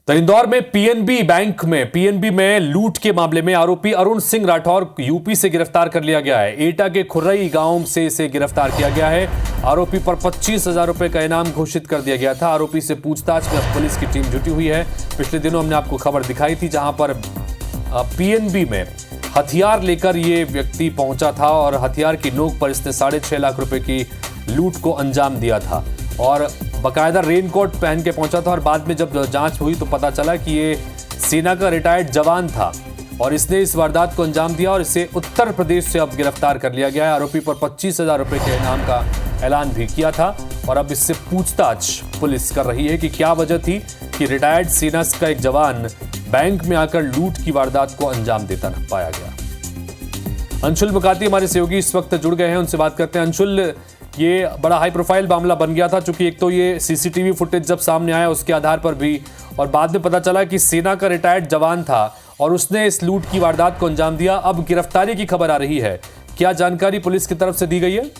तो इंदौर में पीएनबी में लूट के मामले में आरोपी अरुण सिंह राठौर यूपी से गिरफ्तार कर लिया गया है। एटा के खुर्रई गांव से इसे गिरफ्तार किया गया है। आरोपी पर 25,000 रुपए का इनाम घोषित कर दिया गया था। आरोपी से पूछताछ में पुलिस की टीम जुटी हुई है। पिछले दिनों हमने आपको खबर दिखाई थी जहां पर पीएनबी में हथियार लेकर ये व्यक्ति पहुंचा था और हथियार की नोक पर इसने 6.5 लाख रुपए की लूट को अंजाम दिया था और बकायदा रेनकोट पहन के पहुंचा था। और बाद में जब जांच हुई तो पता चला कि ये सेना का रिटायर्ड जवान था और इसने इस वारदात को अंजाम दिया और इसे उत्तर प्रदेश से अब गिरफ्तार कर लिया गया है। आरोपी पर 25,000 रुपए के इनाम का ऐलान भी किया था और अब इससे पूछताछ पुलिस कर रही है कि क्या वजह थी कि रिटायर्ड सेना का एक जवान बैंक में आकर लूट की वारदात को अंजाम देता पाया गया। अंशुल मुकाती हमारे सहयोगी इस वक्त जुड़ गए हैं, उनसे बात करते हैं। अंशुल, ये बड़ा हाई प्रोफाइल मामला बन गया था क्योंकि एक तो ये सीसीटीवी फुटेज जब सामने आया उसके आधार पर भी, और बाद में पता चला कि सेना का रिटायर्ड जवान था और उसने इस लूट की वारदात को अंजाम दिया। अब गिरफ्तारी की खबर आ रही है, क्या जानकारी पुलिस की तरफ से दी गई है?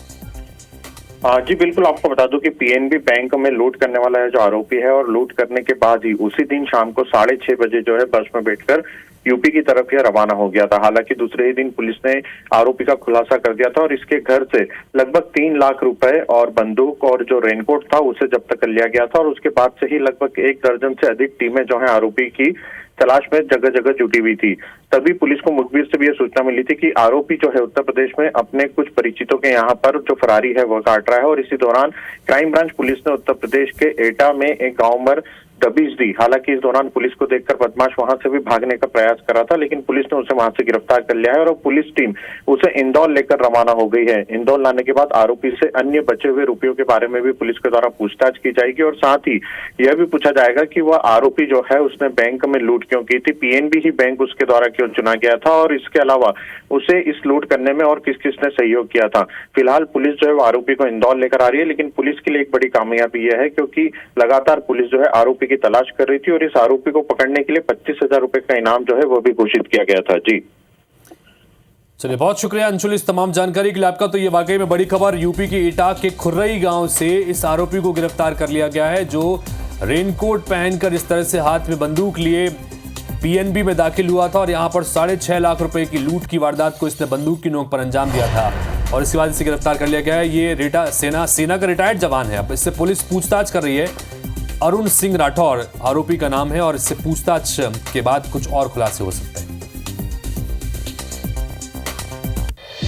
जी बिल्कुल, आपको बता दूं कि पीएनबी बैंक में लूट करने वाला है जो आरोपी है, और लूट करने के बाद ही उसी दिन शाम को 6:30 बजे जो है बस में बैठकर यूपी की तरफ यह रवाना हो गया था। हालांकि दूसरे ही दिन पुलिस ने आरोपी का खुलासा कर दिया था और इसके घर से लगभग 3 लाख रुपए और बंदूक और जो रेनकोट था उसे जब्त कर लिया गया था। और उसके बाद से ही लगभग 1 दर्जन से अधिक टीमें जो है आरोपी की तलाश में जगह जगह जुटी हुई थी। तभी पुलिस को मुखबिर से भी यह सूचना मिली थी कि आरोपी जो है उत्तर प्रदेश में अपने कुछ परिचितों के यहाँ पर जो फरारी है वह काट रहा है। और इसी दौरान क्राइम ब्रांच पुलिस ने उत्तर प्रदेश के एटा में एक गांव में दबिश दी। हालांकि इस दौरान पुलिस को देखकर बदमाश वहां से भी भागने का प्रयास करा था, लेकिन पुलिस ने उसे वहां से गिरफ्तार कर लिया है और अब पुलिस टीम उसे इंदौर लेकर रवाना हो गई है। इंदौर लाने के बाद आरोपी से अन्य बचे हुए रुपयों के बारे में भी पुलिस के द्वारा पूछताछ की जाएगी और साथ ही यह भी पूछा जाएगा कि वह आरोपी जो है उसने बैंक में लूट क्यों की थी, पीएनबी ही बैंक उसके द्वारा क्यों चुना गया था, और इसके अलावा उसे इस लूट करने में और किस किसने सहयोग किया था। फिलहाल पुलिस जो है वो आरोपी को इंदौर लेकर आ रही है, लेकिन पुलिस के लिए एक बड़ी कामयाबी यह है क्योंकि लगातार पुलिस जो है आरोपी की तलाश कर रही थी और इस आरोपी को पकड़ने के लिए 25,000 रुपए का इनाम जो है वो भी घोषित किया गया था। जी चलिए, बहुत शुक्रिया अंशुल इस तमाम जानकारी के लिए आपका। तो ये वाकई में बड़ी खबर, यूपी के एटा के खुर्रई गांव से इस आरोपी को गिरफ्तार कर लिया गया है जो रेनकोट पहनकर इस तरह से हाथ में बंदूक लिए पीएनबी में दाखिल हुआ था और यहां पर 6.5 लाख रुपए की लूट की वारदात को इसने बंदूक की नोक पर अंजाम दिया था और इसके बाद इसे गिरफ्तार कर लिया गया है। ये सेना का रिटायर्ड जवान है। अब इससे पुलिस पूछताछ कर रही है। अरुण सिंह राठौर आरोपी का नाम है और इससे पूछताछ के बाद कुछ और खुलासे हो सकते हैं।